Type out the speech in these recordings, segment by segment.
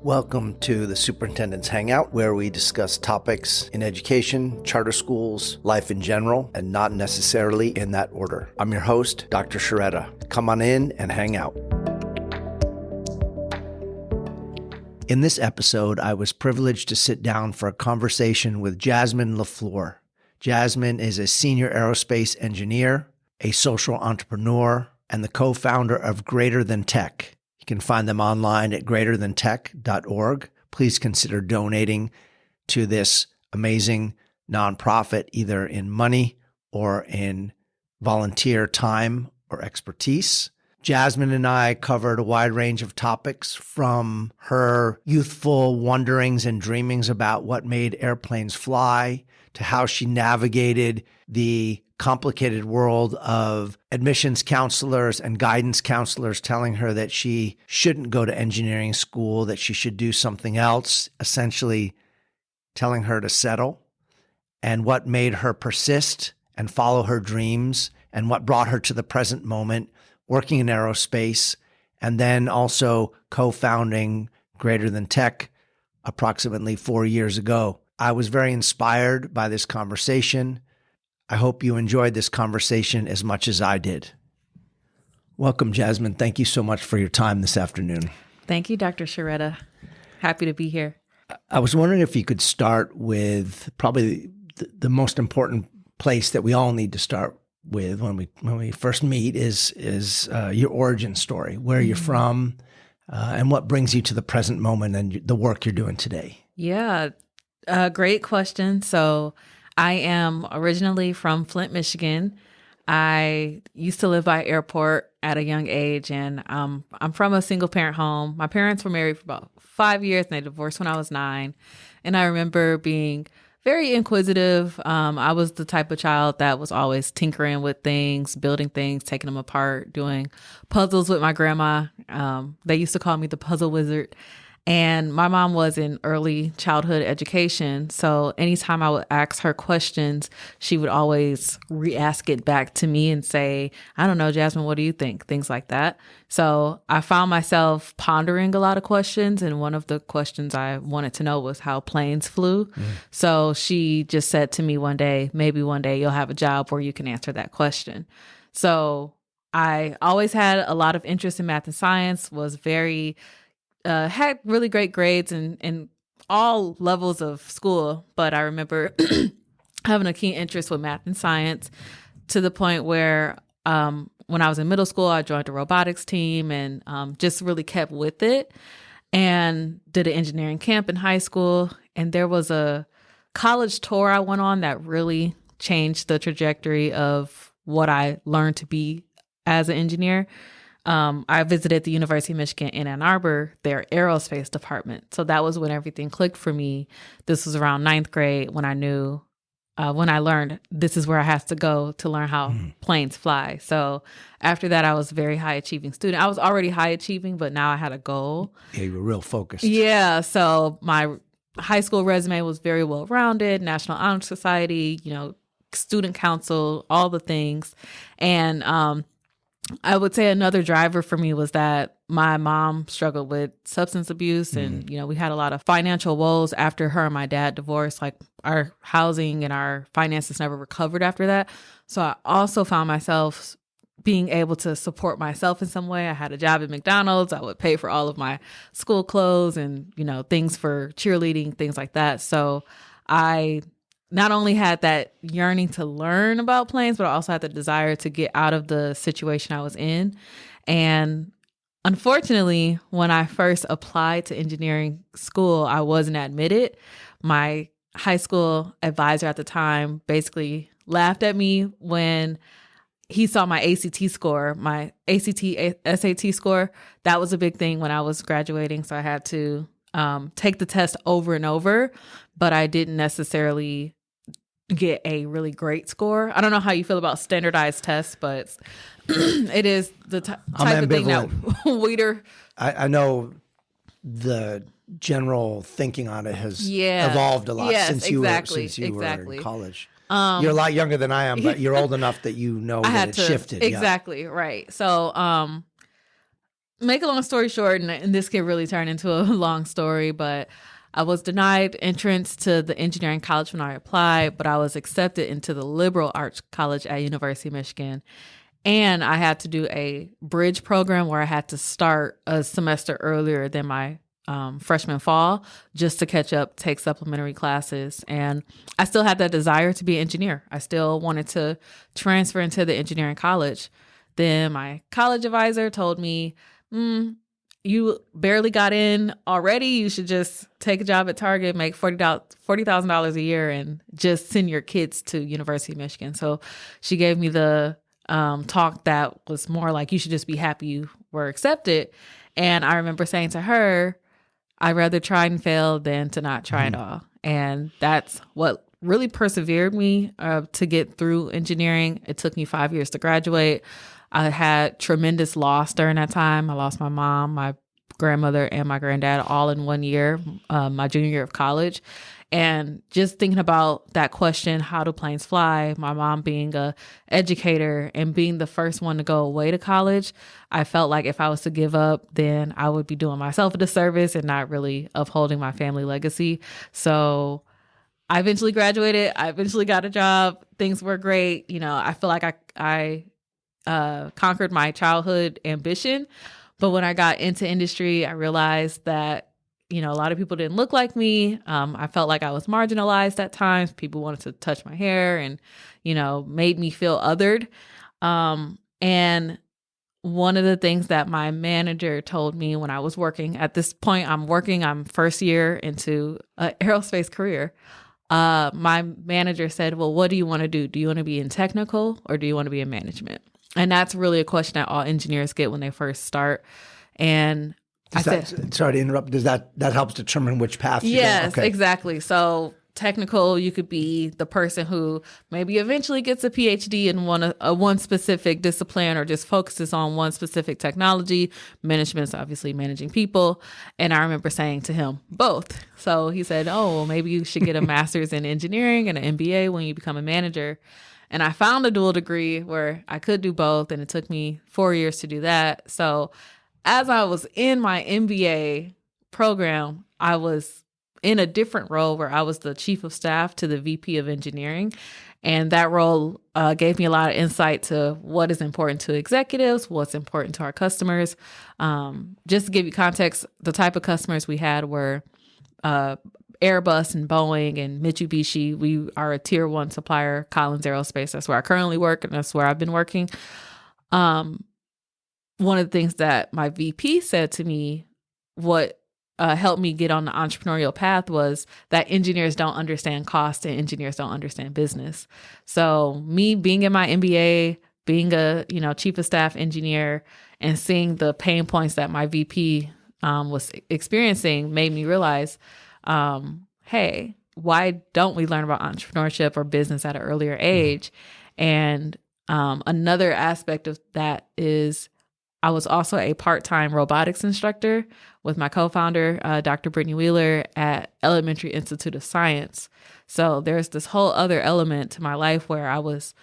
Welcome to the Superintendent's Hangout, where we discuss topics in education, charter schools, life in general, and not necessarily in that order. I'm your host, Dr. Sciarretta. Come on in and hang out. In this episode, I was privileged to sit down for a conversation with Jasmine LeFlore. Jasmine is a Senior Aerospace Engineer, a social entrepreneur, and the co-founder of Greater Than Tech. You can find them online at greaterthantech.org. Please consider donating to this amazing nonprofit, either in money or in volunteer time or expertise. Jasmine and I covered a wide range of topics, from her youthful wonderings and dreamings about what made airplanes fly to how she navigated the complicated world of admissions counselors and guidance counselors telling her that she shouldn't go to engineering school, that she should do something else, essentially telling her to settle, and what made her persist and follow her dreams, and what brought her to the present moment, working in aerospace, and then also co-founding Greater Than Tech approximately 4 years ago. I was very inspired by this conversation. I hope you enjoyed this conversation as much as I did. Welcome, Jasmine. Thank you so much for your time this afternoon. Thank you, Dr. Sciarretta. Happy to be here. I was wondering if you could start with probably the most important place that we all need to start with when we first meet is your origin story, where you're from, and what brings you to the present moment and the work you're doing today. Yeah, great question. So I am originally from Flint, Michigan. I used to live by airport at a young age, and I'm from a single parent home. My parents were married for about 5 years, and they divorced when I was 9. And I remember being very inquisitive. I was the type of child that was always tinkering with things, building things, taking them apart, doing puzzles with my grandma. They used to call me the puzzle wizard. And my mom was in early childhood education. So anytime I would ask her questions, she would always re-ask it back to me and say, I don't know, Jasmine, what do you think? Things like that. So I found myself pondering a lot of questions. And one of the questions I wanted to know was how planes flew. So she just said to me one day, maybe one day you'll have a job where you can answer that question. So I always had a lot of interest in math and science, was very had really great grades in all levels of school. But I remember having a keen interest with math and science to the point where when I was in middle school, I joined a robotics team and just really kept with it, and did an engineering camp in high school. And there was a college tour I went on that really changed the trajectory of what I learned to be as an engineer. I visited the University of Michigan in Ann Arbor, their aerospace department. So that was when everything clicked for me. This was around 9th grade when I knew, when I learned this is where I have to go to learn how planes fly. So after that, I was a very high achieving student. I was already high achieving, but now I had a goal. Yeah, you were real focused. Yeah. So my high school resume was very well rounded, National Honor Society, student council, all the things. And, I would say another driver for me was that my mom struggled with substance abuse, and, we had a lot of financial woes after her and my dad divorced. Like, our housing and our finances never recovered after that. So I also found myself being able to support myself in some way. I had a job at McDonald's. I would pay for all of my school clothes and, things for cheerleading, things like that. So I not only had that yearning to learn about planes, but I also had the desire to get out of the situation I was in. And unfortunately, when I first applied to engineering school, I wasn't admitted. My high school advisor at the time basically laughed at me when he saw my ACT score, my ACT, SAT score. That was a big thing when I was graduating. So I had to take the test over and over, but I didn't necessarily get a really great score. I don't know how you feel about standardized tests, but it is the type of thing that waiter. I know the general thinking on it has evolved a lot since you were in college. You're a lot younger than I am, but you're old enough that that it shifted. Exactly, right. So make a long story short, and this can really turn into a long story, but I was denied entrance to the engineering college when I applied, but I was accepted into the liberal arts college at University of Michigan. And I had to do a bridge program where I had to start a semester earlier than my freshman fall just to catch up, take supplementary classes. And I still had that desire to be an engineer. I still wanted to transfer into the engineering college. Then my college advisor told me, you barely got in already. You should just take a job at Target, make $40,000 a year, and just send your kids to University of Michigan. So she gave me the talk that was more like, you should just be happy you were accepted. And I remember saying to her, I'd rather try and fail than to not try at all. And that's what really persevered me to get through engineering. It took me 5 years to graduate. I had tremendous loss during that time. I lost my mom, my grandmother, and my granddad all in 1 year, my junior year of college. And just thinking about that question, how do planes fly? My mom being a educator and being the first one to go away to college, I felt like if I was to give up, then I would be doing myself a disservice and not really upholding my family legacy. So I eventually graduated. I eventually got a job. Things were great. You know, I feel like I conquered my childhood ambition. But when I got into industry, I realized that, you know, a lot of people didn't look like me. I felt like I was marginalized at times. People wanted to touch my hair and, you know, made me feel othered. And one of the things that my manager told me when I was working, at this point, I'm first year into an aerospace career. My manager said, well, what do you want to do? Do you want to be in technical or do you want to be in management? And that's really a question that all engineers get when they first start. And sorry to interrupt. Does that helps determine which path you go? Yes, Okay. exactly. So technical, you could be the person who maybe eventually gets a PhD in one specific discipline or just focuses on one specific technology. Management is obviously managing people. And I remember saying to him, both. So he said, oh, well, maybe you should get a master's in engineering and an MBA when you become a manager. And I found a dual degree where I could do both. And it took me 4 years to do that. So as I was in my MBA program, I was in a different role where I was the chief of staff to the VP of engineering. And that role gave me a lot of insight to what is important to executives, what's important to our customers. Just to give you context, the type of customers we had were Airbus and Boeing and Mitsubishi. We are a tier 1 supplier, Collins Aerospace. That's where I currently work, and that's where I've been working. One of the things that my VP said to me, what helped me get on the entrepreneurial path, was that engineers don't understand cost and engineers don't understand business. So me being in my MBA, being a chief of staff engineer, and seeing the pain points that my VP was experiencing made me realize, hey, why don't we learn about entrepreneurship or business at an earlier age? And another aspect of that is I was also a part-time robotics instructor with my co-founder, Dr. Brittany Wheeler, at Elementary Institute of Science. So there's this whole other element to my life where I was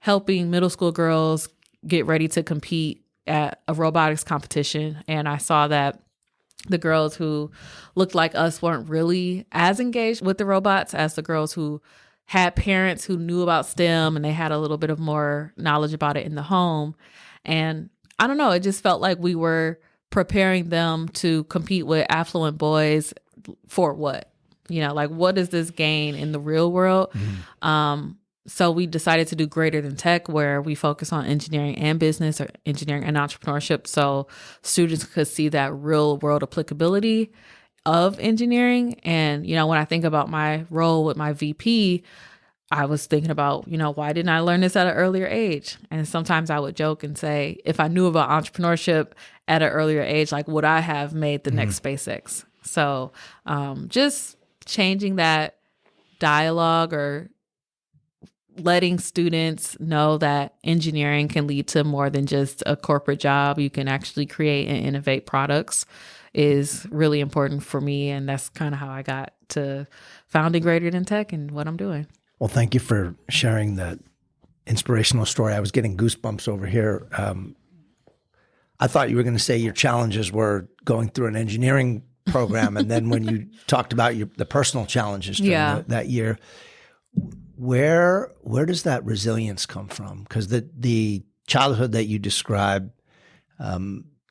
helping middle school girls get ready to compete at a robotics competition. And I saw that the girls who looked like us weren't really as engaged with the robots as the girls who had parents who knew about STEM and they had a little bit of more knowledge about it in the home. And I don't know, it just felt like we were preparing them to compete with affluent boys for what? Like, what does this gain in the real world? So we decided to do Greater Than Tech, where we focus on engineering and business, or engineering and entrepreneurship, so students could see that real world applicability of engineering. And, when I think about my role with my VP, I was thinking about, why didn't I learn this at an earlier age? And sometimes I would joke and say, if I knew about entrepreneurship at an earlier age, like, would I have made the next SpaceX? So just changing that dialogue, or letting students know that engineering can lead to more than just a corporate job. You can actually create and innovate products, is really important for me. And that's kind of how I got to founding Greater Than Tech and what I'm doing. Well, thank you for sharing that inspirational story. I was getting goosebumps over here. I thought you were going to say your challenges were going through an engineering program, and then when you talked about the personal challenges during that year, where does that resilience come from? Because the childhood that you described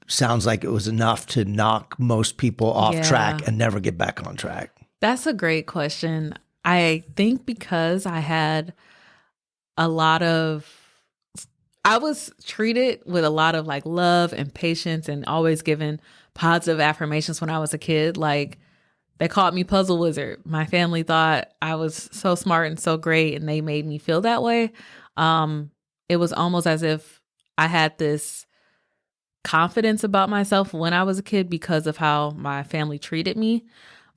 sounds like it was enough to knock most people off track and never get back on track. That's a great question. I think because I was treated with a lot of like love and patience and always given positive affirmations when I was a kid. Like, they called me Puzzle Wizard. My family thought I was so smart and so great, and they made me feel that way. It was almost as if I had this confidence about myself when I was a kid because of how my family treated me.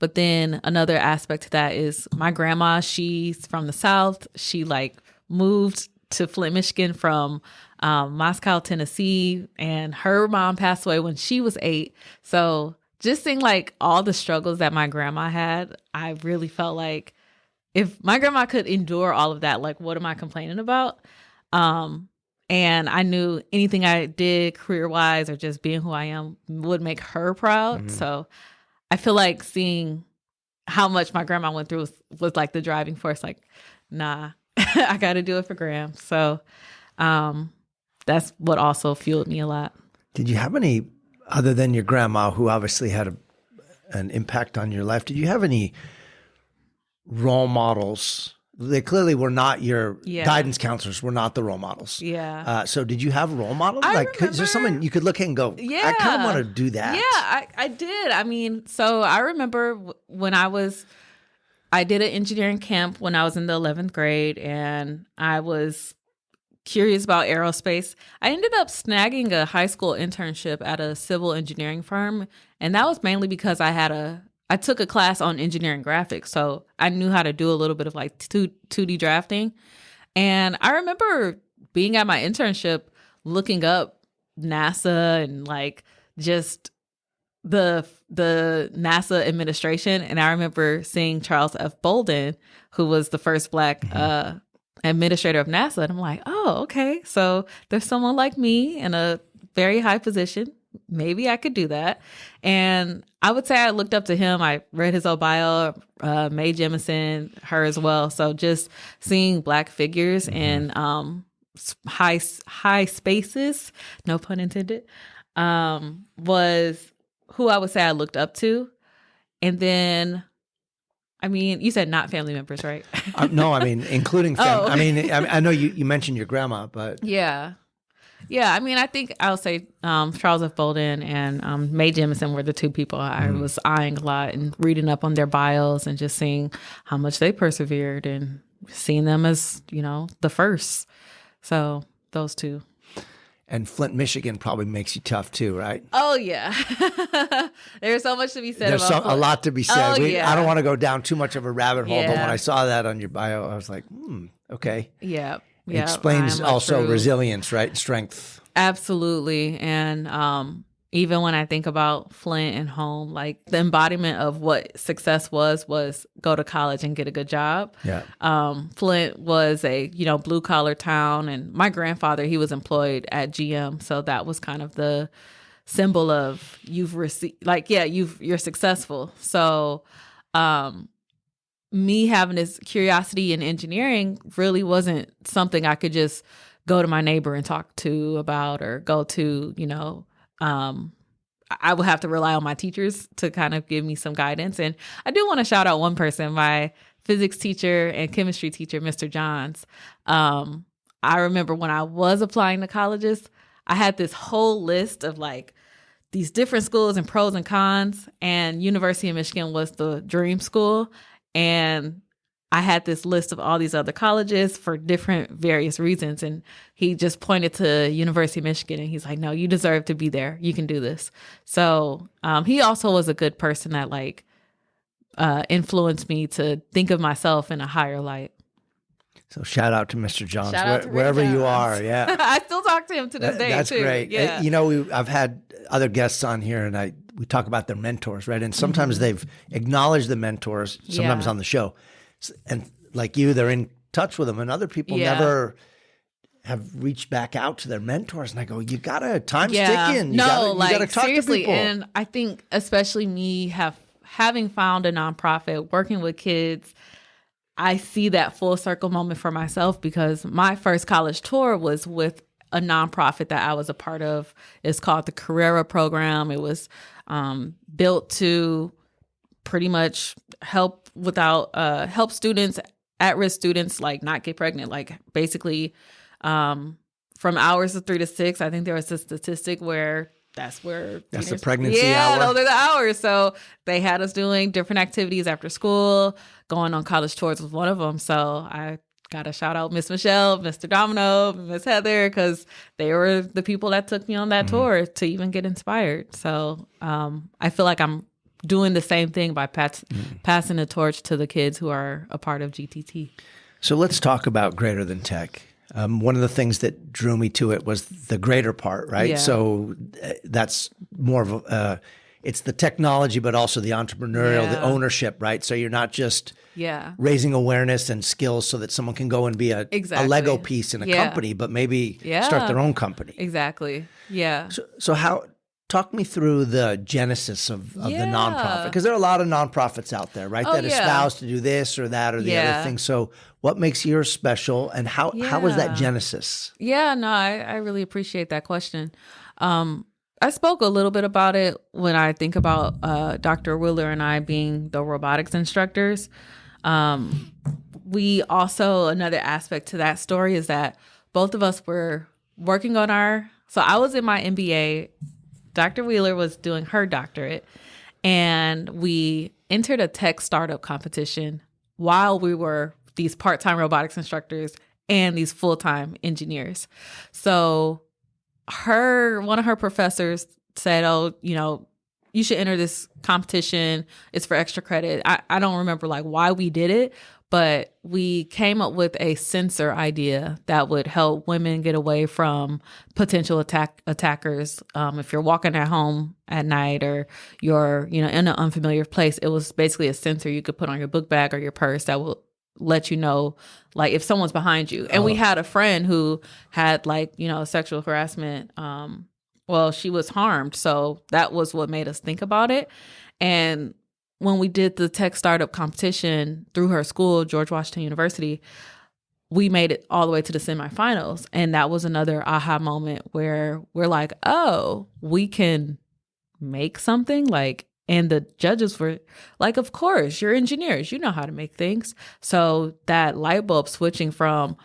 But then another aspect to that is my grandma, she's from the South. She like moved to Flint, Michigan from Moscow, Tennessee, and her mom passed away when she was 8. So just seeing like all the struggles that my grandma had, I really felt like if my grandma could endure all of that, like what am I complaining about? And I knew anything I did career-wise or just being who I am would make her proud. Mm-hmm. So I feel like seeing how much my grandma went through was like the driving force. Like, nah, I got to do it for Graham. So that's what also fueled me a lot. Did you have any, other than your grandma, who obviously had an impact on your life, did you have any role models? They clearly were not your guidance counselors, were not the role models. Yeah. So did you have role models? Is there someone you could look at and go, I kind of want to do that? Yeah, I did. I mean, so I remember when I did an engineering camp when I was in the 11th grade, and I was curious about aerospace. I ended up snagging a high school internship at a civil engineering firm, and that was mainly because I took a class on engineering graphics, so I knew how to do a little bit of like 2D drafting. And I remember being at my internship, looking up NASA and like just the NASA administration. And I remember seeing Charles F. Bolden, who was the first Black administrator of NASA. And I'm like, oh, okay. So there's someone like me in a very high position. Maybe I could do that. And I would say I looked up to him. I read his old bio, Mae Jemison, her as well. So just seeing Black figures in high spaces, no pun intended, was who I would say I looked up to. And then, I mean, you said not family members, right? No, I mean, including family. I mean, I know you mentioned your grandma, but... Yeah, I mean, I think I'll say Charles F. Bolden and Mae Jemison were the two people I was eyeing a lot and reading up on their bios and just seeing how much they persevered and seeing them as, the first. So those two. And Flint, Michigan probably makes you tough too, right? Oh, yeah. There's so much to be said about Flint. A lot to be said. Oh, yeah. I don't want to go down too much of a rabbit hole, but when I saw that on your bio, I was like, okay. Yeah. It explains also resilience, right? Strength. Absolutely. And even when I think about Flint and home, like the embodiment of what success was go to college and get a good job. Yeah. Flint was a, blue collar town. And my grandfather, he was employed at GM. So that was kind of the symbol of you've received, like, you're successful. So, me having this curiosity in engineering really wasn't something I could just go to my neighbor and talk to about or go to, I would have to rely on my teachers to kind of give me some guidance. And I do want to shout out one person, my physics teacher and chemistry teacher, Mr. Johns. I remember when I was applying to colleges, I had this whole list of like these different schools and pros and cons, and University of Michigan was the dream school. And I had this list of all these other colleges for different various reasons. And he just pointed to University of Michigan and he's like, no, you deserve to be there. You can do this. So he also was a good person that like influenced me to think of myself in a higher light. So shout out to Mr. Johns, wherever you are. Yeah. I still talk to him to this day. That's too. Great. Yeah. I've had other guests on here and we talk about their mentors, right? And sometimes they've acknowledged the mentors, sometimes on the show. And like you, they're in touch with them, and other people never have reached back out to their mentors, and I go, you gotta, time's Yeah. ticking. No, You gotta talk seriously. to people. And I think especially me having found a nonprofit, working with kids, I see that full circle moment for myself, because my first college tour was with a nonprofit that I was a part of. It's called the Carrera program. It was built to pretty much help students, at-risk students, like not get pregnant. Like basically from hours of 3 to 6, I think there was a statistic where that's the pregnancy hour. Yeah, those are the hours. So they had us doing different activities after school. Going on college tours was one of them. So I got to shout out Miss Michelle, Mr. Domino, Miss Heather, because they were the people that took me on that tour to even get inspired. So I feel like I'm doing the same thing by passing the torch to the kids who are a part of GTT. So let's talk about Greater Than Tech. One of the things that drew me to it was the greater part, right? Yeah. So that's more of it's the technology, but also the entrepreneurial, the ownership, right? So you're not just raising awareness and skills so that someone can go and be a Lego piece in a company, but maybe start their own company. Exactly. Yeah. So how, talk me through the genesis of the nonprofit, because there are a lot of nonprofits out there, right? That espouse to do this or that or the other thing. So what makes yours special, and how was that genesis? Yeah, no, I really appreciate that question. I spoke a little bit about it when I think about Dr. Wheeler and I being the robotics instructors. We also, another aspect to that story is that both of us were working on so I was in my MBA, Dr. Wheeler was doing her doctorate, and we entered a tech startup competition while we were these part-time robotics instructors and these full-time engineers. So one of her professors said, oh, you should enter this competition. It's for extra credit. I don't remember like why we did it, but we came up with a sensor idea that would help women get away from potential attackers. If you're walking at home at night or you're, in an unfamiliar place, it was basically a sensor you could put on your book bag or your purse that will let you know, like, if someone's behind you. And we had a friend who had, like, sexual harassment. She was harmed. So that was what made us think about it. And when we did the tech startup competition through her school, George Washington University, we made it all the way to the semifinals. And that was another aha moment where we're like, oh, we can make something, like. And the judges were like, of course, you're engineers. You know how to make things. So that light bulb switching from,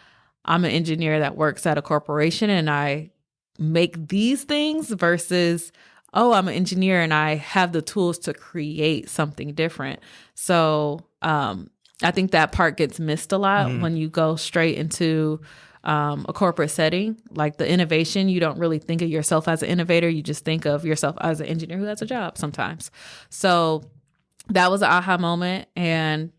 I'm an engineer that works at a corporation and I make these things, versus, oh, I'm an engineer and I have the tools to create something different. So I think that part gets missed a lot when you go straight into a corporate setting. Like the innovation, you don't really think of yourself as an innovator. You just think of yourself as an engineer who has a job sometimes. So that was an aha moment. And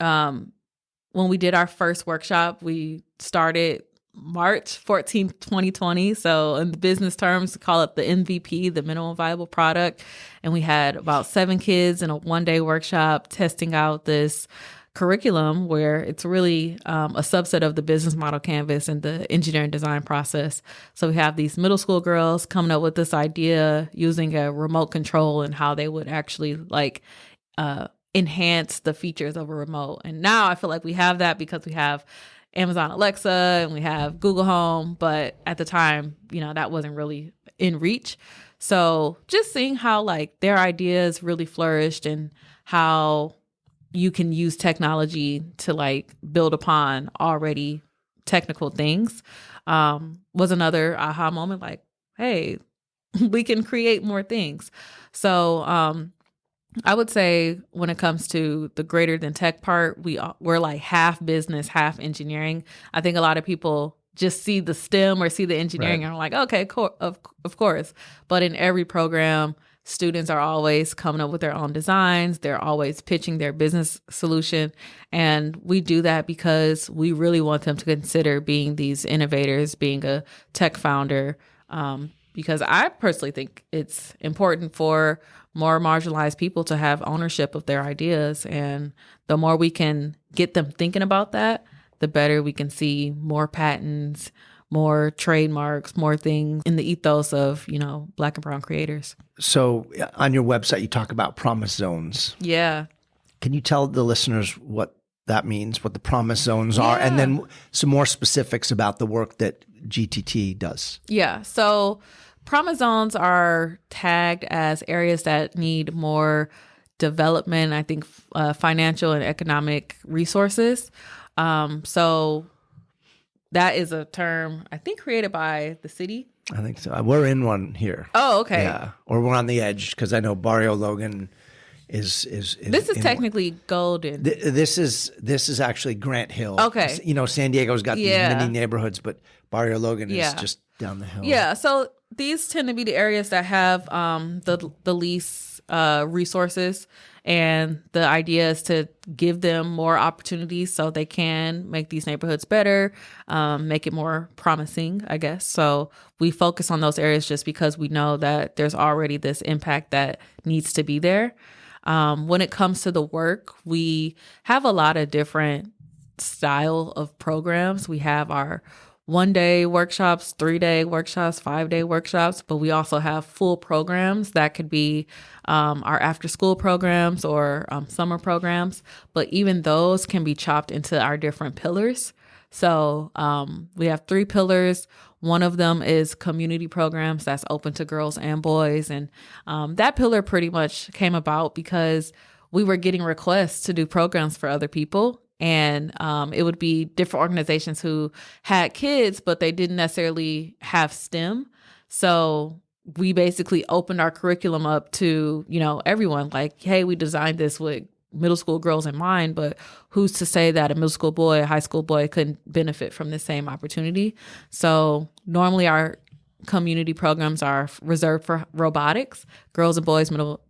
when we did our first workshop, we started March 14th, 2020. So in business terms, call it the MVP, the minimum viable product. And we had about 7 kids in a 1-day workshop testing out this curriculum where it's really a subset of the business model canvas and the engineering design process. So we have these middle school girls coming up with this idea using a remote control and how they would actually enhance the features of a remote. And now I feel like we have that because we have Amazon Alexa and we have Google Home, but at the time, that wasn't really in reach. So just seeing how like their ideas really flourished and how you can use technology to like build upon already technical things was another aha moment. Like, hey, we can create more things. So I would say when it comes to the greater than tech part, we're like half business, half engineering. I think a lot of people just see the STEM or see the engineering and are like, okay, of course. But in every program, students are always coming up with their own designs. They're always pitching their business solution. And we do that because we really want them to consider being these innovators, being a tech founder. Because I personally think it's important for more marginalized people to have ownership of their ideas. And the more we can get them thinking about that, the better we can see more patents, more trademarks, more things in the ethos of, Black and brown creators. So on your website, you talk about promise zones. Yeah. Can you tell the listeners what that means, what the promise zones are, and then some more specifics about the work that GTT does? Yeah. So promise zones are tagged as areas that need more development, I think, financial and economic resources. So that is a term, I think, created by the city. I think so. We're in one here. Oh, okay. Yeah. Or we're on the edge because I know Barrio Logan is This is technically Golden. This is actually Grant Hill. Okay. San Diego's got these mini neighborhoods, but Barrio Logan is just down the hill. Yeah. So these tend to be the areas that have the least resources. And the idea is to give them more opportunities so they can make these neighborhoods better, make it more promising, I guess. So we focus on those areas just because we know that there's already this impact that needs to be there. When it comes to the work, we have a lot of different style of programs. We have our 1-day workshops, 3-day workshops, 5-day workshops, but we also have full programs that could be our after school programs or summer programs. But even those can be chopped into our different pillars. So we have 3 pillars. One of them is community programs that's open to girls and boys. And that pillar pretty much came about because we were getting requests to do programs for other people. And it would be different organizations who had kids, but they didn't necessarily have STEM. So we basically opened our curriculum up to, everyone. Like, hey, we designed this with middle school girls in mind, but who's to say that a middle school boy, a high school boy couldn't benefit from the same opportunity? So normally our community programs are reserved for robotics, girls and boys, middle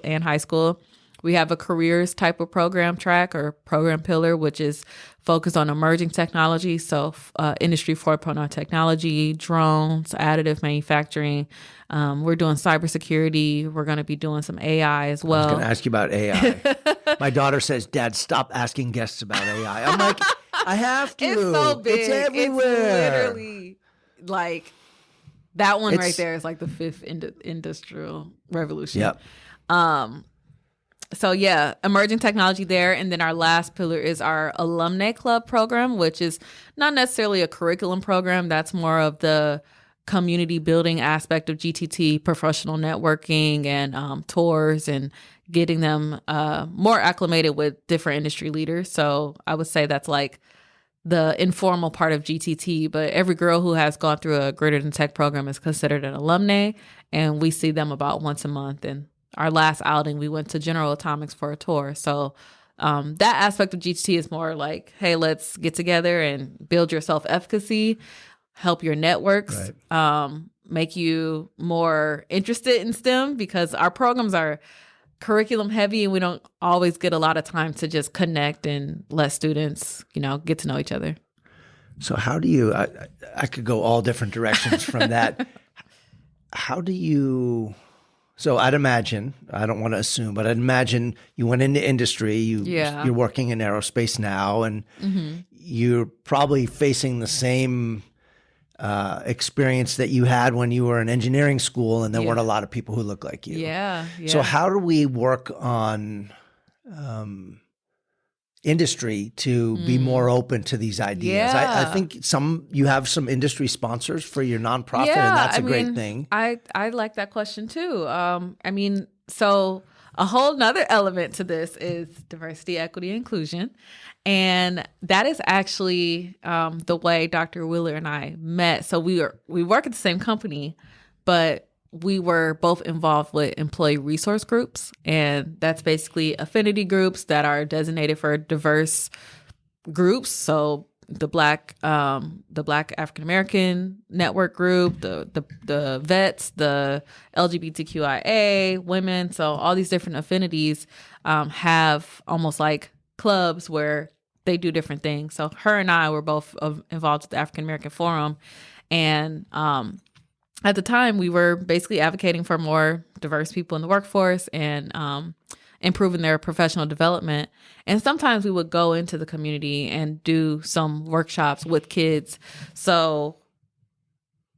and high school. We have a careers type of program track or program pillar, which is focused on emerging technology. So industry 4.0 technology, drones, additive manufacturing. We're doing cybersecurity. We're going to be doing some AI as well. I was going to ask you about AI. My daughter says, Dad, stop asking guests about AI. I'm like, I have to. It's so big. It's everywhere. It's literally like that one right there is like the 5th industrial revolution. Yep. So yeah, emerging technology there. And then our last pillar is our alumni club program, which is not necessarily a curriculum program. That's more of the community building aspect of GTT, professional networking and tours and getting them more acclimated with different industry leaders. So I would say that's like the informal part of GTT, but every girl who has gone through a Greater Than Tech program is considered an alumni, and we see them about once a month. And our last outing, we went to General Atomics for a tour. So that aspect of GTT is more like, hey, let's get together and build your self-efficacy, help your networks, make you more interested in STEM, because our programs are curriculum heavy and we don't always get a lot of time to just connect and let students, get to know each other. So how do you, I could go all different directions from that. How do you... So I'd imagine, I don't want to assume, but I'd imagine you went into industry, you're working in aerospace now, and you're probably facing the same experience that you had when you were in engineering school, and there weren't a lot of people who look like you. Yeah. So how do we work on industry to be more open to these ideas? I think you have some industry sponsors for your nonprofit, and that's a great thing. I like that question too. So a whole nother element to this is diversity, equity, inclusion. And that is actually the way Dr. Wheeler and I met. So we work at the same company, but we were both involved with employee resource groups, and that's basically affinity groups that are designated for diverse groups. So the Black African American network group, the vets, the LGBTQIA women. So all these different affinities have almost like clubs where they do different things. So her and I were both involved with the African American Forum, and at the time, we were basically advocating for more diverse people in the workforce and improving their professional development. And sometimes we would go into the community and do some workshops with kids. So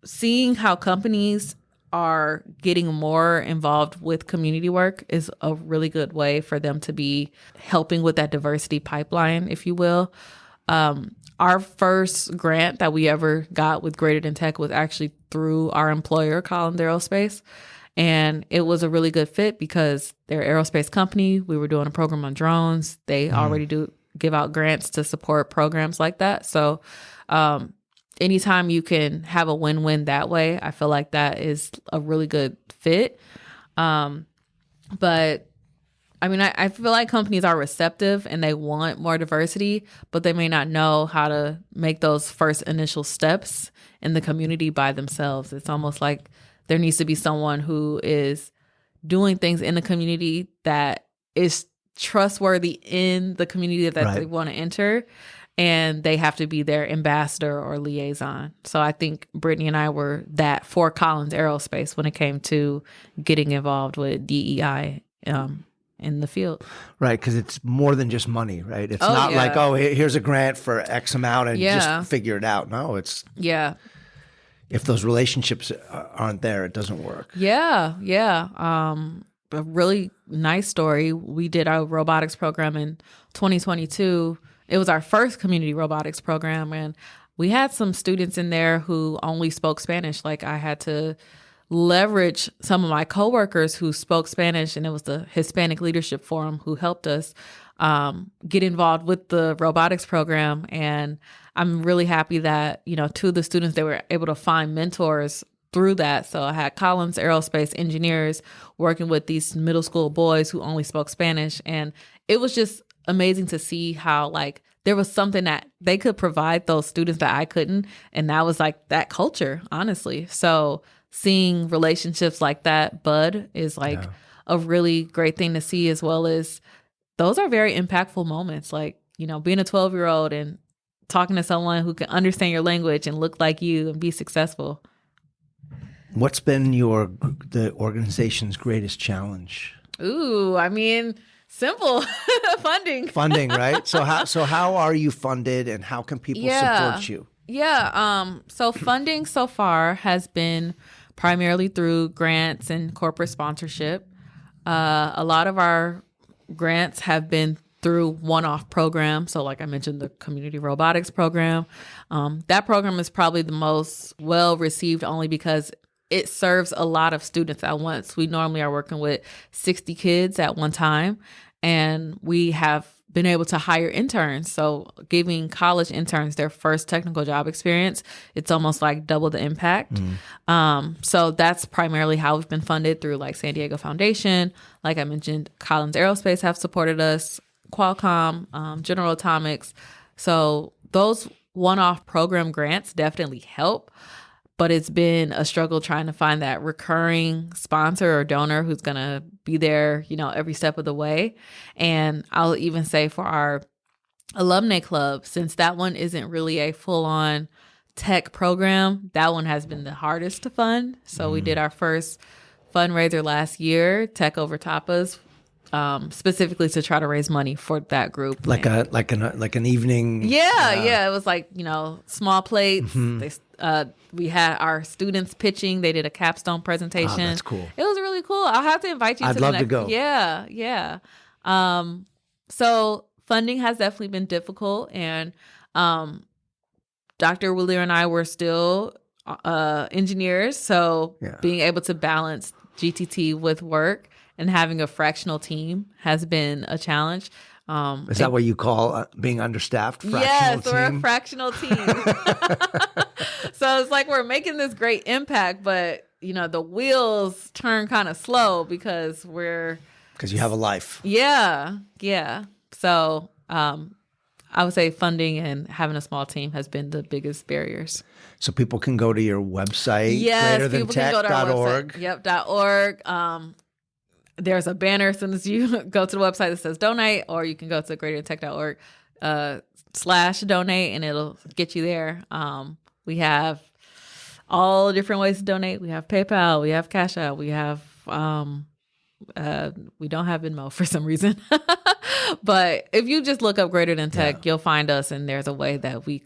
seeing how companies are getting more involved with community work is a really good way for them to be helping with that diversity pipeline, if you will. Our first grant that we ever got with Graded in Tech was actually through our employer, Collins Aerospace. And it was a really good fit because they're an aerospace company. We were doing a program on drones. They already do give out grants to support programs like that. So anytime you can have a win-win that way, I feel like that is a really good fit. But I mean, I feel like companies are receptive and they want more diversity, but they may not know how to make those first initial steps in the community by themselves. It's almost like there needs to be someone who is doing things in the community that is trustworthy in the community that they want to enter, and they have to be their ambassador or liaison. So I think Brittany and I were that for Collins Aerospace when it came to getting involved with DEI in the field. Right, because it's more than just money, right? It's not like, oh, here's a grant for X amount and just figure it out. No, it's... Yeah. If those relationships aren't there, it doesn't work. Yeah. A really nice story. We did our robotics program in 2022. It was our first community robotics program, and we had some students in there who only spoke Spanish. Like, I had to leverage some of my coworkers who spoke Spanish, and it was the Hispanic Leadership Forum who helped us get involved with the robotics program. And I'm really happy that, two of the students, they were able to find mentors through that. So I had Collins Aerospace Engineers working with these middle school boys who only spoke Spanish. And it was just amazing to see how, like, there was something that they could provide those students that I couldn't. And that was like that culture, honestly. So seeing relationships like that bud is like a really great thing to see, as well as those are very impactful moments. Like, being a 12-year-old and talking to someone who can understand your language and look like you and be successful. What's been the organization's greatest challenge? Ooh, I mean, simple. Funding. Funding, right? So how are you funded, and how can people support you? Yeah. So funding so far has been primarily through grants and corporate sponsorship. A lot of our grants have been through one-off programs. So like I mentioned, the community robotics program. That program is probably the most well-received only because it serves a lot of students at once. We normally are working with 60 kids at one time, and we have been able to hire interns. So giving college interns their first technical job experience, it's almost like double the impact. So that's primarily how we've been funded, through like San Diego Foundation. Like I mentioned, Collins Aerospace have supported us, Qualcomm, General Atomics. So those one-off program grants definitely help. But it's been a struggle trying to find that recurring sponsor or donor who's going to be there, every step of the way. And I'll even say for our alumni club, since that one isn't really a full-on tech program, that one has been the hardest to fund. So we did our first fundraiser last year, Tech Over Tapas, specifically to try to raise money for that group. Like an evening. Yeah. It was like, small plates. We had our students pitching. They did a capstone presentation. Oh, that's cool. It was really cool. I'll have to invite you I'd to love the next. to go. Yeah. So funding has definitely been difficult, and Dr. Wheeler and I were still engineers, so being able to balance GTT with work and having a fractional team has been a challenge. Is that what you call being understaffed? Yes, we're a fractional team. So it's like we're making this great impact, but the wheels turn kind of slow because you have a life. Yeah. So I would say funding and having a small team has been the biggest barriers. So people can go to your website, yes, people can go to our greaterthantech.org. website. Yep, .org. There's a banner as soon as you go to the website that says donate, or you can go to greaterthantech.org /donate, and it'll get you there. We have all different ways to donate. We have PayPal, we have Cash App, we have We don't have Venmo for some reason. But if you just look up Greater Than Tech, you'll find us, and there's a way that we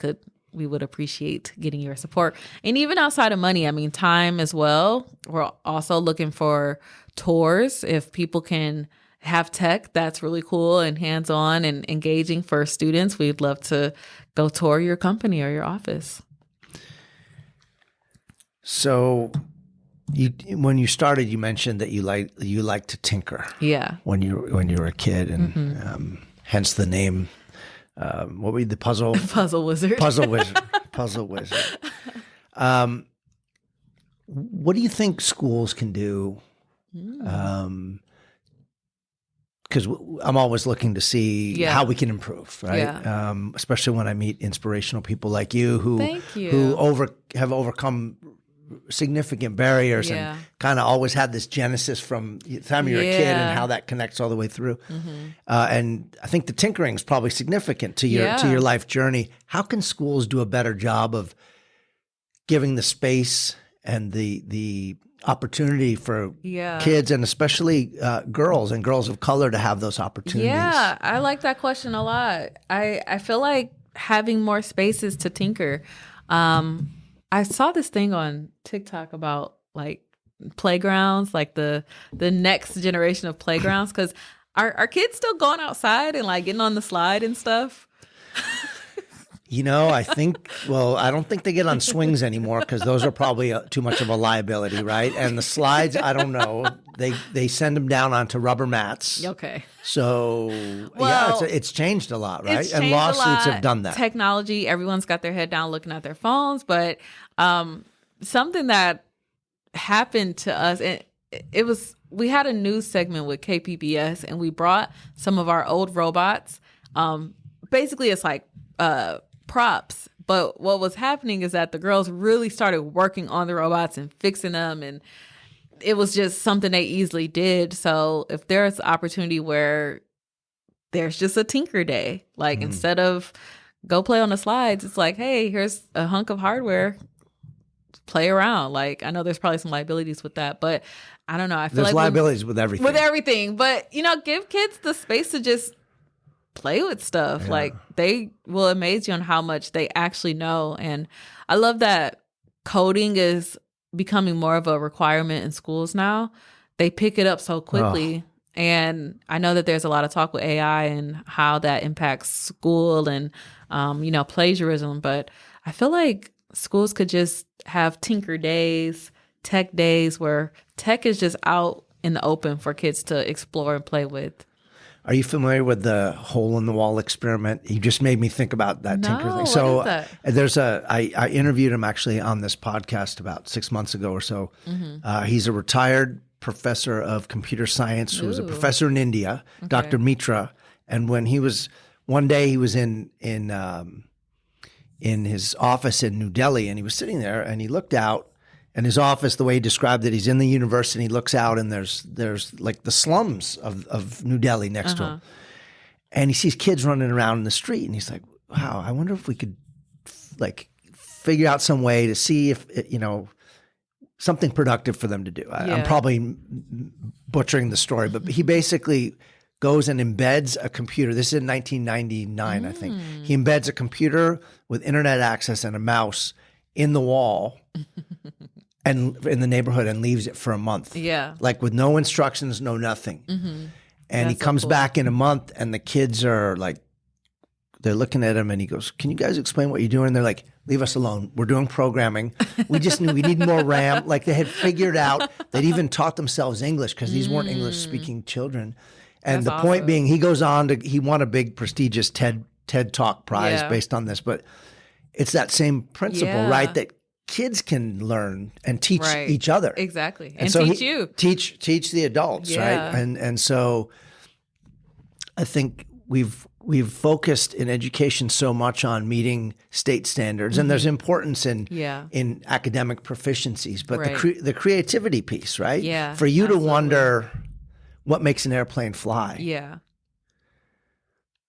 would appreciate getting your support. And even outside of money, I mean, time as well. We're also looking for tours. If people can have tech, that's really cool and hands-on and engaging for students. We'd love to go tour your company or your office. So when you started, you mentioned that you like to tinker. Yeah. When you were a kid, and hence the name. What were you, the puzzle? Puzzle wizard. Puzzle wizard. Puzzle wizard. What do you think schools can do? Because I'm always looking to see how we can improve, right? Yeah. Especially when I meet inspirational people like you who have overcome significant barriers and kind of always had this genesis from the time you're a kid and how that connects all the way through. And I think the tinkering is probably significant to your life journey. How can schools do a better job of giving the space and the opportunity for kids, and especially girls and girls of color, to have those opportunities? Yeah, I like that question a lot. I feel like having more spaces to tinker. I saw this thing on TikTok about like playgrounds, like the next generation of playgrounds, because are kids still going outside and like getting on the slide and stuff? I think, I don't think they get on swings anymore, because those are probably too much of a liability, right? And the slides, I don't know. They send them down onto rubber mats. Okay. So, it's changed a lot, right? It's and changed lawsuits a lot. have done that. Technology, everyone's got their head down looking at their phones. But something that happened to us, we had a news segment with KPBS, and we brought some of our old robots. Basically, it's like props. But what was happening is that the girls really started working on the robots and fixing them, and it was just something they easily did. So if there's an opportunity where there's just a tinker day, like instead of go play on the slides, it's like, hey, here's a hunk of hardware, play around. Like, I know there's probably some liabilities with that, but I don't know. I feel there's like liabilities with everything. With everything, but give kids the space to just play with stuff. Like, they will amaze you on how much they actually know. And I love that coding is becoming more of a requirement in schools now. They pick it up so quickly. And I know that there's a lot of talk with AI and how that impacts school and, plagiarism. But I feel like schools could just have tinker days, tech days, where tech is just out in the open for kids to explore and play with. Are you familiar with the hole in the wall experiment? You just made me think about that tinker thing. So what is that? I interviewed him actually on this podcast about 6 months ago or so. He's a retired professor of computer science who was a professor in India, Dr. Mitra. And when one day he was in his office in New Delhi, and he was sitting there, and he looked out. And his office, the way he described it, he's in the university, he looks out, and there's like the slums of New Delhi next to him. And he sees kids running around in the street, and he's like, wow, I wonder if we could like figure out some way to see if, something productive for them to do. I'm probably butchering the story, but he basically goes and embeds a computer. This is in 1999, I think. He embeds a computer with internet access and a mouse in the wall and in the neighborhood, and leaves it for a month. Yeah. Like with no instructions, no nothing. And he comes back in a month, and the kids are like, they're looking at him, and he goes, can you guys explain what you're doing? And they're like, leave us alone. We're doing programming. We just knew we need more RAM. Like, they had figured out, they'd even taught themselves English, because these weren't English speaking children. And the point being, he goes on he won a big prestigious TED Talk prize based on this, but it's that same principle, right? That kids can learn and teach each other. Exactly. And so teach you. Teach the adults, right? And so I think we've focused in education so much on meeting state standards, and there's importance in academic proficiencies, but the creativity piece, right? Yeah. For you to wonder what makes an airplane fly. Yeah.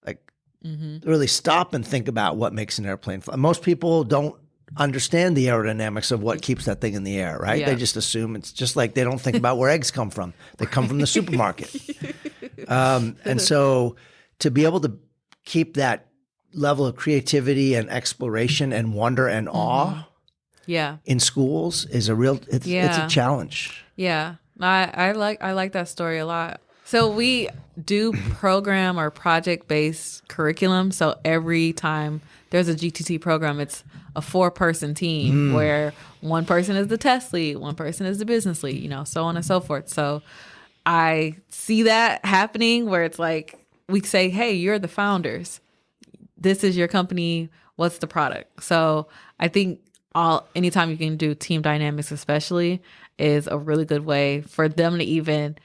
Like really stop and think about what makes an airplane fly. Most people don't understand the aerodynamics of what keeps that thing in the air, right? Yeah. They just assume it's just like they don't think about where eggs come from. They come from the supermarket. And so to be able to keep that level of creativity and exploration and wonder and awe in schools is it's a challenge. Yeah. I like that story a lot. So we do program or project-based curriculum. So every time there's a GTT program, it's a 4-person team where one person is the test lead, one person is the business lead, so on and so forth. So I see that happening where it's like we say, hey, you're the founders. This is your company. What's the product? So I think anytime you can do team dynamics especially is a really good way for them to even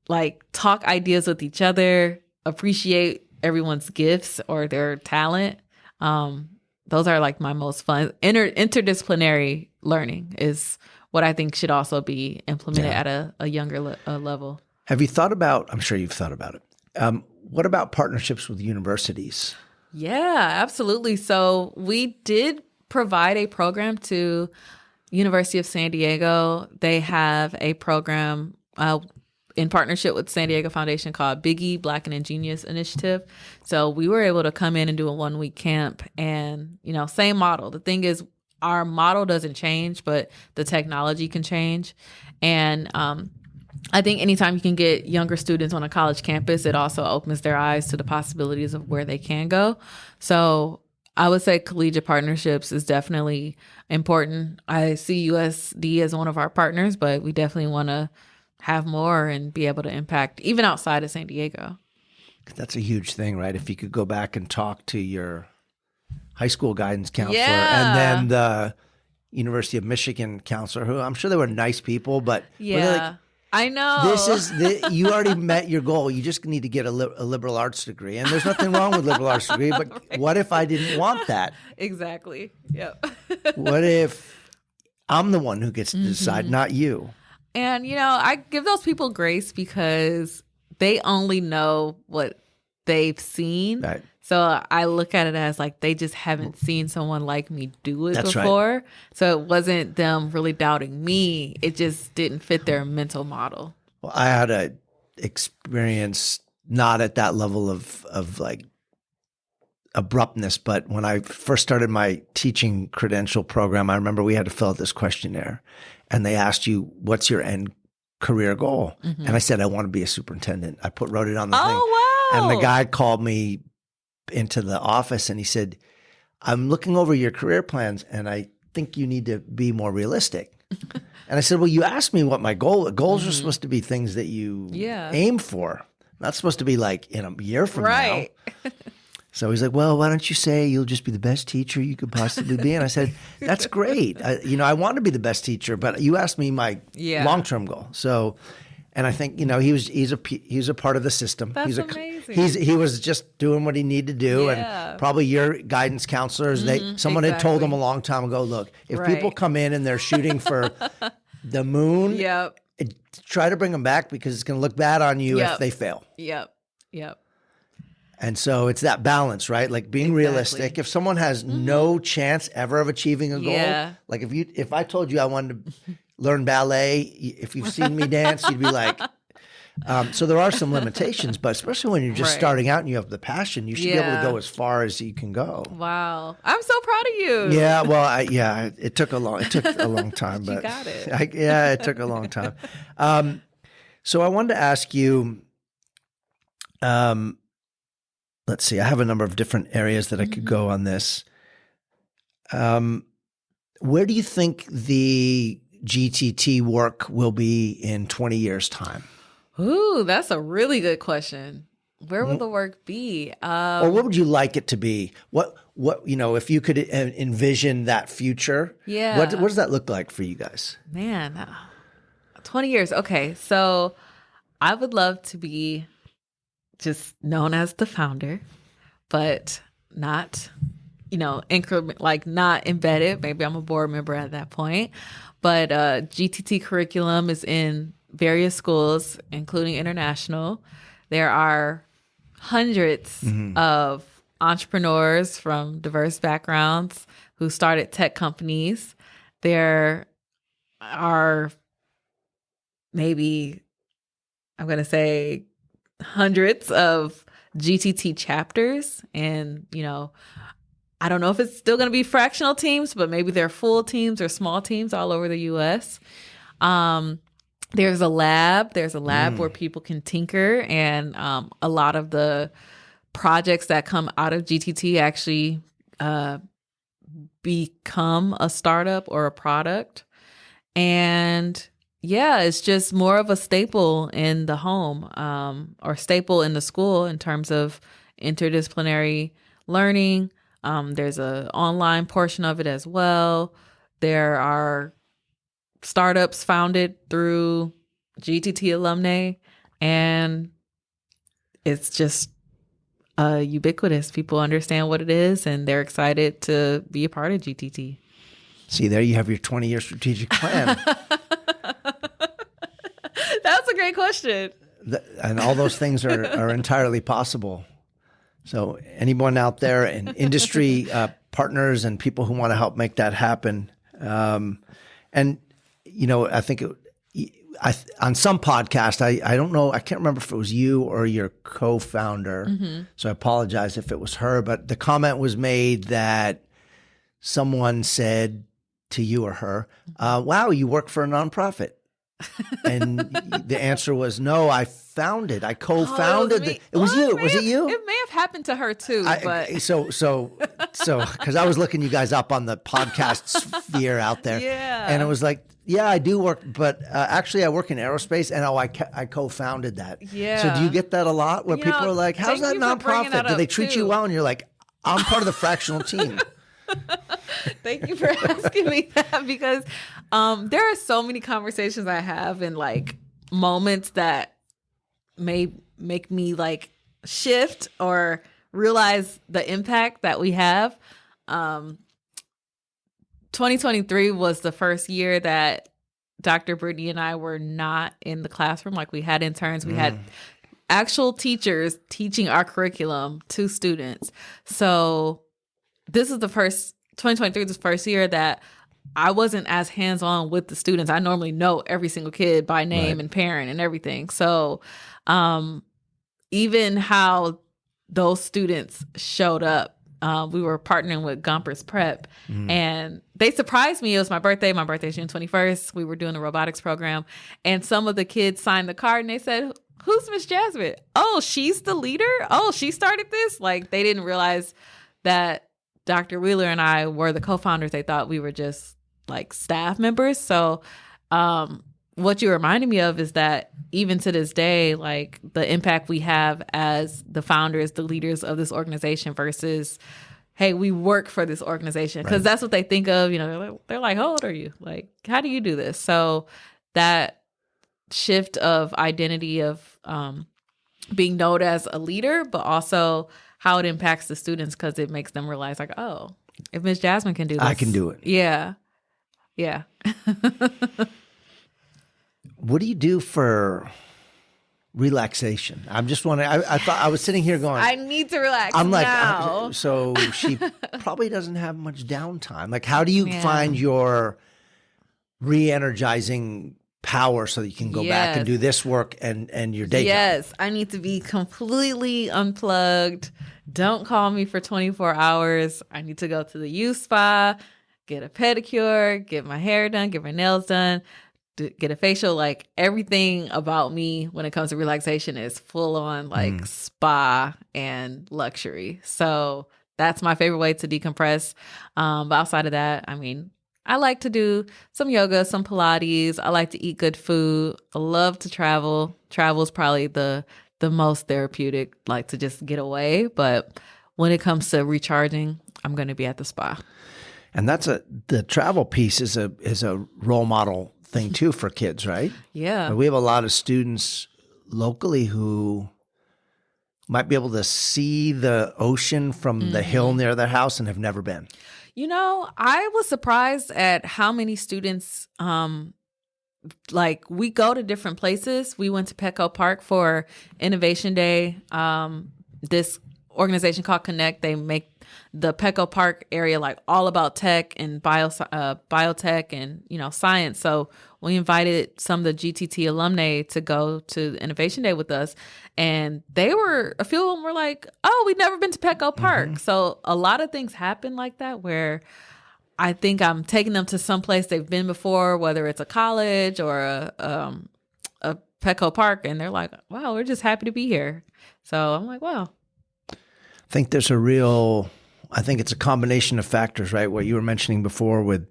like talk ideas with each other, appreciate everyone's gifts or their talent. Those are like my most fun. Interdisciplinary learning is what I think should also be implemented at a younger level. Have you thought about, I'm sure you've thought about it. What about partnerships with universities? Yeah, absolutely. So we did provide a program to University of San Diego. They have a program in partnership with San Diego Foundation called Biggie Black and Ingenious Initiative. So we were able to come in and do a 1-week camp and, same model. The thing is, our model doesn't change, but the technology can change. And I think anytime you can get younger students on a college campus, it also opens their eyes to the possibilities of where they can go. So I would say collegiate partnerships is definitely important. I see USD as one of our partners, but we definitely want to have more and be able to impact even outside of San Diego. That's a huge thing, right? If you could go back and talk to your high school guidance counselor and then the University of Michigan counselor, who I'm sure they were nice people, but I know. This is you already met your goal. You just need to get a liberal arts degree. And there's nothing wrong with liberal arts degree, but right. What if I didn't want that? Exactly. Yep. What if I'm the one who gets to decide, not you? And, I give those people grace because they only know what they've seen. Right. So I look at it as like they just haven't seen someone like me do it before. Right. So it wasn't them really doubting me. It just didn't fit their mental model. Well, I had a experience not at that level of like abruptness, but when I first started my teaching credential program, I remember we had to fill out this questionnaire and they asked you, what's your end career goal? And I said, I want to be a superintendent. I wrote it on the thing. Oh, wow. And the guy called me into the office and he said, I'm looking over your career plans and I think you need to be more realistic. And I said, well, you asked me what my goals are supposed to be things that you aim for. Not supposed to be like in a year from now. So he's like, well, why don't you say you'll just be the best teacher you could possibly be? And I said, that's great. I want to be the best teacher, but you asked me my long-term goal. So, and I think, he's a part of the system. That's amazing. He was just doing what he needed to do. And probably your guidance counselors, someone had told him a long time ago, look, if people come in and they're shooting for the moon, try to bring them back because it's going to look bad on you if they fail. Yep. And so it's that balance, right? Like being realistic. If someone has no chance ever of achieving a goal, like if I told you I wanted to learn ballet, if you've seen me dance, you'd be like, so there are some limitations, but especially when you're just starting out and you have the passion, you should be able to go as far as you can go. Wow. I'm so proud of you. Yeah. Well, it took a long time, but you got it. It took a long time. So I wanted to ask you, let's see, I have a number of different areas that I could go on this. Where do you think the GTT work will be in 20 years' time? Ooh, that's a really good question. Where will the work be? Or what would you like it to be? What if you could envision that future? Yeah. What does that look like for you guys? Man, 20 years. Okay, so I would love to be just known as the founder, but not, increment, like not embedded. Maybe I'm a board member at that point. But GTT curriculum is in various schools, including international. There are hundreds of entrepreneurs from diverse backgrounds who started tech companies. There are maybe, I'm going to say, hundreds of GTT chapters. And, I don't know if it's still going to be fractional teams, but maybe they're full teams or small teams all over the U.S. There's a lab. There's a lab where people can tinker. And a lot of the projects that come out of GTT actually become a startup or a product. And yeah, it's just more of a staple in the home or staple in the school in terms of interdisciplinary learning. There's an online portion of it as well. There are startups founded through GTT alumni, and it's just ubiquitous. People understand what it is, and they're excited to be a part of GTT. See, there you have your 20-year strategic plan. That's a great question. And all those things are entirely possible. So anyone out there in industry partners and people who want to help make that happen. And, I think on some podcast, I don't know, I can't remember if it was you or your co-founder. So I apologize if it was her, but the comment was made that someone said to you or her, wow, you work for a nonprofit. And the answer was, no, I co-founded it. It was you. Was it you? It may have happened to her too. But so because I was looking you guys up on the podcast sphere out there. Yeah. And it was like, yeah, I do work, but actually I work in aerospace, and I co-founded that. Yeah. So do you get that a lot where people are like, how's that nonprofit? Do they treat you well? And you're like, I'm part of the fractional team. Thank you for asking me that, because there are so many conversations I have and like moments that may make me like shift or realize the impact that we have. 2023 was the first year that Dr. Brittany and I were not in the classroom. Like, we had interns, we had actual teachers teaching our curriculum to students. So this is 2023 is the first year that I wasn't as hands-on with the students. I normally know every single kid by name and parent and everything. So even how those students showed up, we were partnering with Gompers Prep, and they surprised me. It was my birthday. My birthday is June 21st. We were doing a robotics program, and some of the kids signed the card, and they said, "Who's Miss Jasmine? Oh, she's the leader? Oh, she started this?" Like, they didn't realize that Dr. Wheeler and I were the co-founders. They thought we were just like staff members. So what you reminded me of is that even to this day, like, the impact we have as the founders, the leaders of this organization versus, hey, we work for this organization. Because that's what they think of. They're like, how old are you? Like, how do you do this? So that shift of identity of being known as a leader, but also how it impacts the students, because it makes them realize, like, oh, if Miss Jasmine can do this, I can do it. Yeah. What do you do for relaxation? I'm just wondering. I thought I was sitting here going, I need to relax. I'm like, now. So she probably doesn't have much downtime. Like, how do you find your re-energizing power so that you can go back and do this work and your day job? Yes, I need to be completely unplugged. Don't call me for 24 hours. I need to go to the youth spa, get a pedicure, get my hair done, get my nails done, get a facial. Like, everything about me when it comes to relaxation is full on like spa and luxury. So that's my favorite way to decompress. But outside of that, I mean, I like to do some yoga, some Pilates. I like to eat good food. I love to travel. Travel is probably the most therapeutic, like, to just get away. But when it comes to recharging, I'm going to be at the spa. And the travel piece is a role model thing too for kids, right? Yeah. We have a lot of students locally who might be able to see the ocean from the hill near their house and have never been. I was surprised at how many students, like, we go to different places. We went to Petco Park for Innovation Day. This organization called Connect. They make the Petco Park area like all about tech and biotech and, science. So we invited some of the GTT alumni to go to the Innovation Day with us. And a few of them were like, oh, we've never been to Petco Park. So a lot of things happen like that where I think I'm taking them to some place they've been before, whether it's a college or a Petco Park. And they're like, wow, we're just happy to be here. So I'm like, wow. I think it's a combination of factors, right? What you were mentioning before with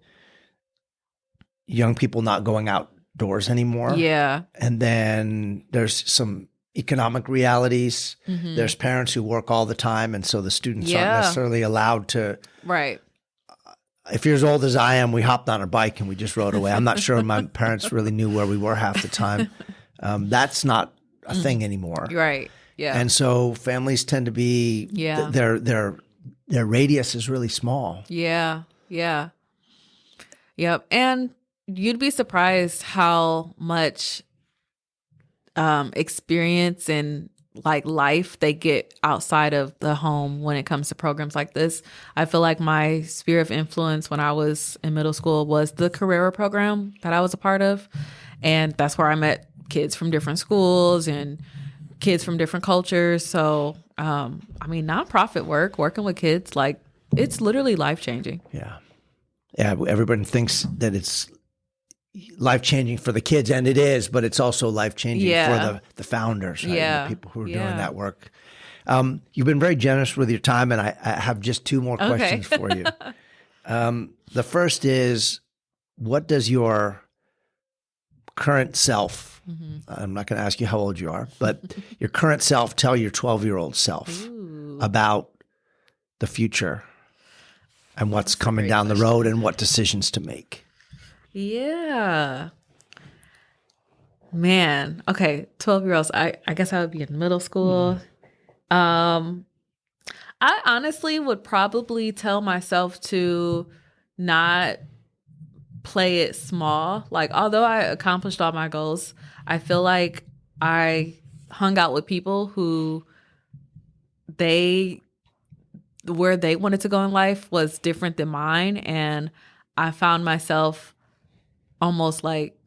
young people not going outdoors anymore. Yeah. And then there's some economic realities. There's parents who work all the time. And so the students aren't necessarily allowed to. Right. If you're as old as I am, we hopped on a bike and we just rode away. I'm not sure my parents really knew where we were half the time. That's not a thing anymore. Right. Yeah. And so families tend to be, their radius is really small. Yeah. Yeah. Yep. And you'd be surprised how much experience and like life they get outside of the home when it comes to programs like this. I feel like my sphere of influence when I was in middle school was the Carrera program that I was a part of. And that's where I met kids from different schools and kids from different cultures. So, nonprofit work, working with kids, like it's literally life-changing. Yeah. Yeah. Everybody thinks that it's life-changing for the kids, and it is, but it's also life-changing for the founders, right? And the people who are doing that work. You've been very generous with your time, and I have just two more questions for you. The first is, what does your current self, I'm not going to ask you how old you are, but your current self tell your 12-year-old self about the future and what's coming down the road and what decisions to make? Yeah. Man. Okay. 12-year-olds. I guess I would be in middle school. I honestly would probably tell myself to not play it small. Like, although I accomplished all my goals, I feel like I hung out with people who where they wanted to go in life was different than mine. And I found myself almost like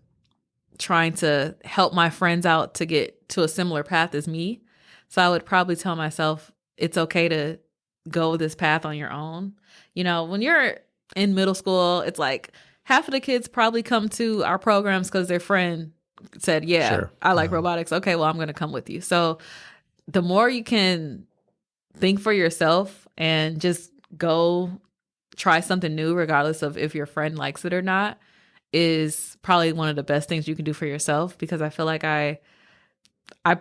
trying to help my friends out to get to a similar path as me. So I would probably tell myself it's okay to go this path on your own. When you're in middle school, it's like half of the kids probably come to our programs because their friend said, I like robotics. Okay, well, I'm going to come with you. So the more you can think for yourself and just go try something new, regardless of if your friend likes it or not, is probably one of the best things you can do for yourself, because I feel like I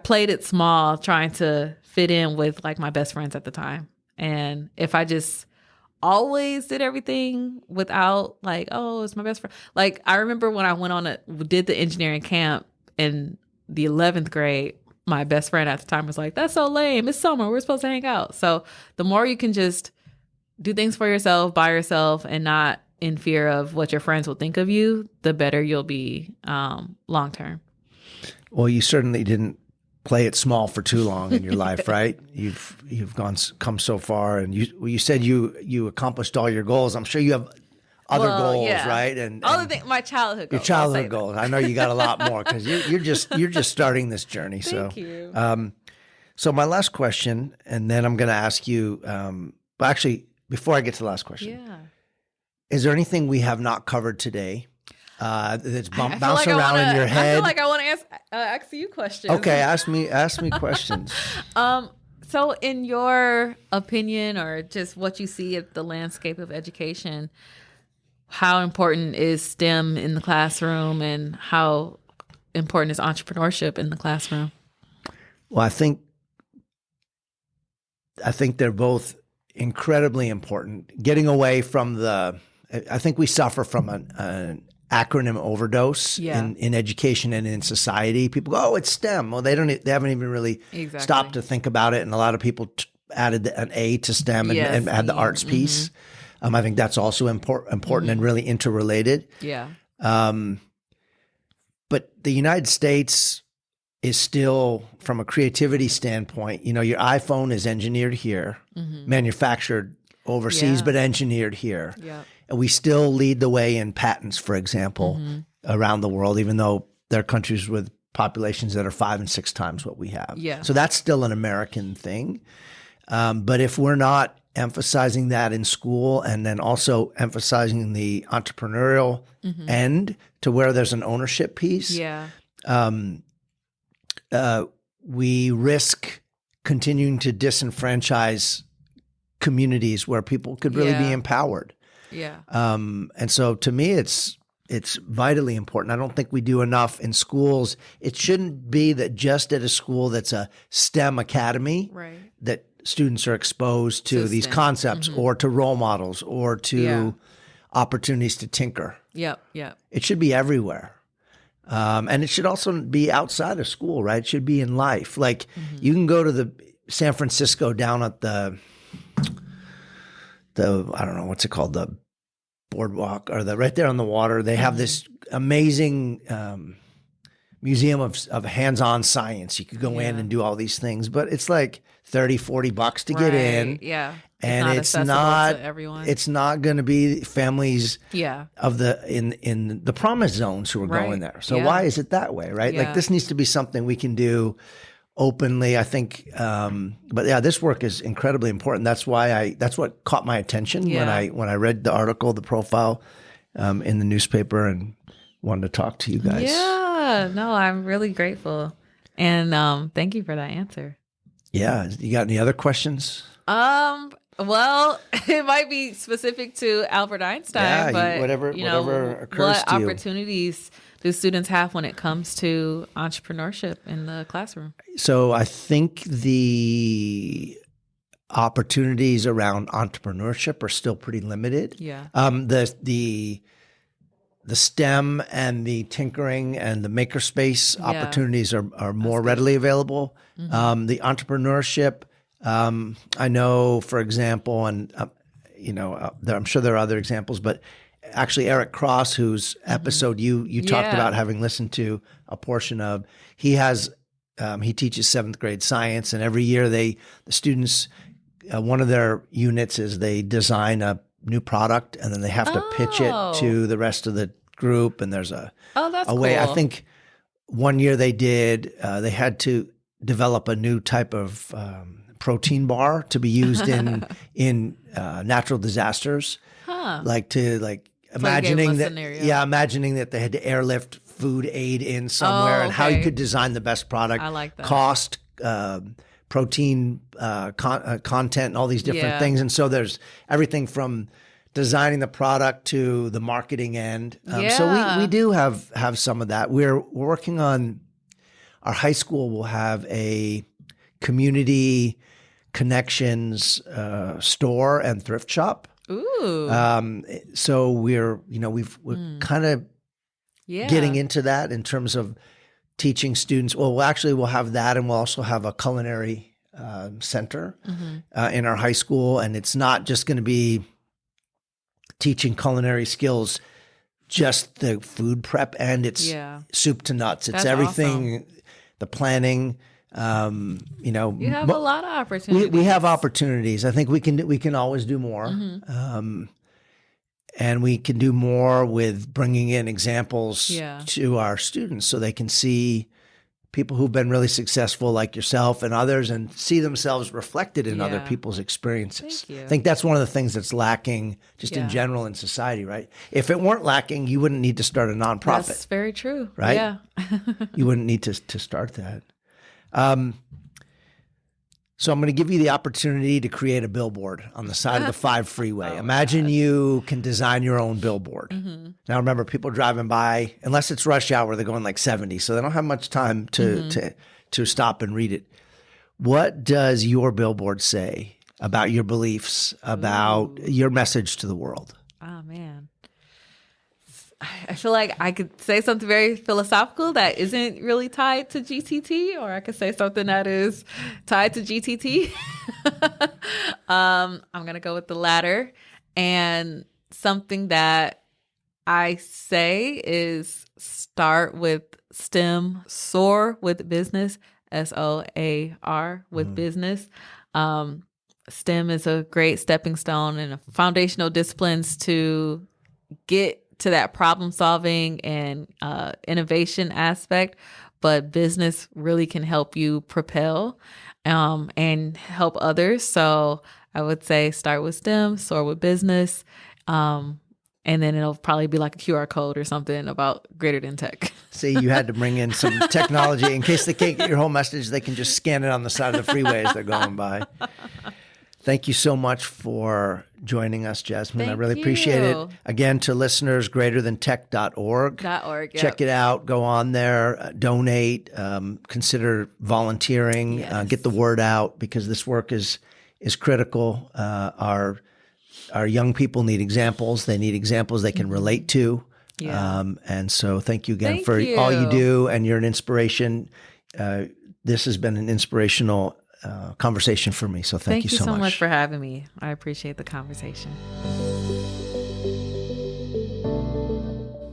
played it small trying to fit in with like my best friends at the time. And if I just always did everything without like, oh, it's my best friend. Like I remember when I did the engineering camp in the 11th grade, my best friend at the time was like, that's so lame. It's summer. We're supposed to hang out. So the more you can just do things for yourself, by yourself, and not in fear of what your friends will think of you, the better you'll be long term. Well, you certainly didn't play it small for too long in your life, right? You've come so far, and you said you accomplished all your goals. I'm sure you have other goals, right? And all the things, my childhood goals. Your childhood goals. I know you got a lot more because you're just starting this journey. Thank you. So my last question, and then I'm going to ask you. But actually, before I get to the last question, is there anything we have not covered today that's bouncing around in your head? I feel like I want to ask you questions. Okay, ask me questions. So in your opinion, or just what you see of the landscape of education, how important is STEM in the classroom, and how important is entrepreneurship in the classroom? Well, I think they're both incredibly important. Getting away from I think we suffer from an acronym overdose in education and in society. People go, oh, it's STEM. Well, they haven't even really stopped to think about it. And a lot of people added an A to STEM and had the arts piece. I think that's also important and really interrelated. Yeah. But the United States is still, from a creativity standpoint, you know, your iPhone is engineered here, manufactured overseas, but engineered here. Yep. And we still lead the way in patents, for example, around the world, even though there are countries with populations that are 5 and 6 times what we have. Yeah. So that's still an American thing. But if we're not emphasizing that in school, and then also emphasizing the entrepreneurial end to where there's an ownership piece, we risk continuing to disenfranchise communities where people could really be empowered. Yeah. And so to me, it's vitally important. I don't think we do enough in schools. It shouldn't be that just at a school that's a STEM academy that students are exposed to these STEM concepts or to role models or to opportunities to tinker. Yep. It should be everywhere. And it should also be outside of school, right? It should be in life. Like you can go to the San Francisco down at the I don't know, what's it called? The boardwalk, or right there on the water. They have this amazing museum of hands-on science. You could go in and do all these things, but it's like $30-$40 to get in. Yeah. And it's not to everyone. It's not going to be families of the in the promise zones who are going there. So why is it that way, right? Like this needs to be something we can do openly, I think. But yeah, this work is incredibly important. That's why that's what caught my attention when I read the article, the profile in the newspaper, and wanted to talk to you guys. Yeah, no, I'm really grateful, and thank you for that answer. Yeah, you got any other questions? Well, it might be specific to Albert Einstein, but whatever occurs what to you. Opportunities do students have when it comes to entrepreneurship in the classroom? So I think the opportunities around entrepreneurship are still pretty limited. Yeah. The STEM and the tinkering and the makerspace opportunities are more readily available. The entrepreneurship, I know, for example, and I'm sure there are other examples, but actually Eric Cross, whose episode you talked about having listened to a portion of, he teaches 7th grade science, and every year the students, one of their units is they design a new product, and then they have to pitch it to the rest of the group, and there's a way. Cool. I think one year they had to develop a new type of protein bar to be used in natural disasters, imagining that they had to airlift food aid in somewhere, and how you could design the best product. I like that. Cost, protein content, and all these different things. And so there's everything from designing the product to the marketing end. So we do have some of that. We're working on, our high school will have a community connections store and thrift shop. Ooh. So we're kind of getting into that in terms of teaching students. Well, we'll have that, and we'll also have a culinary center in our high school. And it's not just going to be teaching culinary skills, just the food prep end. It's soup to nuts. It's everything, the planning. You have a lot of opportunities. We have opportunities. I think we can always do more. And we can do more with bringing in examples to our students, so they can see people who've been really successful, like yourself and others, and see themselves reflected in other people's experiences. Thank you. I think that's one of the things that's lacking just in general in society, right? If it weren't lacking, you wouldn't need to start a nonprofit. That's very true. Right? Yeah. You wouldn't need to start that. So I'm going to give you the opportunity to create a billboard on the side of the 5 freeway. Imagine you can design your own billboard. Now remember, people driving by, unless it's rush hour, they're going like 70, so they don't have much time to stop and read it. What does your billboard say about your beliefs, about your message to the world? Oh, man. I feel like I could say something very philosophical that isn't really tied to GTT, or I could say something that is tied to GTT. I'm going to go with the latter. And something that I say is start with STEM, SOAR with business, SOAR with business. STEM is a great stepping stone and a foundational disciplines to get to that problem solving and innovation aspect. But business really can help you propel and help others. So I would say start with STEM, SOAR with business. And then it'll probably be like a QR code or something about greater than tech. See, you had to bring in some technology in case they can't get your whole message. They can just scan it on the side of the freeway as they're going by. Thank you so much for joining us, Jasmine. I really appreciate it. Again, to listeners, greaterthantech.org. .org, yep. Check it out. Go on there, donate, consider volunteering, get the word out, because this work is critical. Our young people need examples. They need examples they can relate to. Yeah. And so thank you again for you. all you do, and you're an inspiration. This has been an inspirational conversation for me. So thank you so much. Thank you so much for having me. I appreciate the conversation.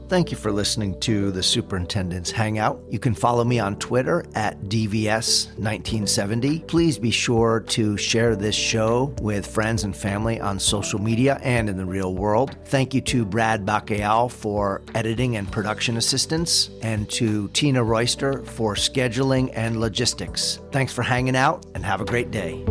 Thank you for listening to the Superintendent's Hangout. You can follow me on Twitter at DVS1970. Please be sure to share this show with friends and family on social media and in the real world. Thank you to Brad Bacayal for editing and production assistance, and to Tina Royster for scheduling and logistics. Thanks for hanging out, and have a great day.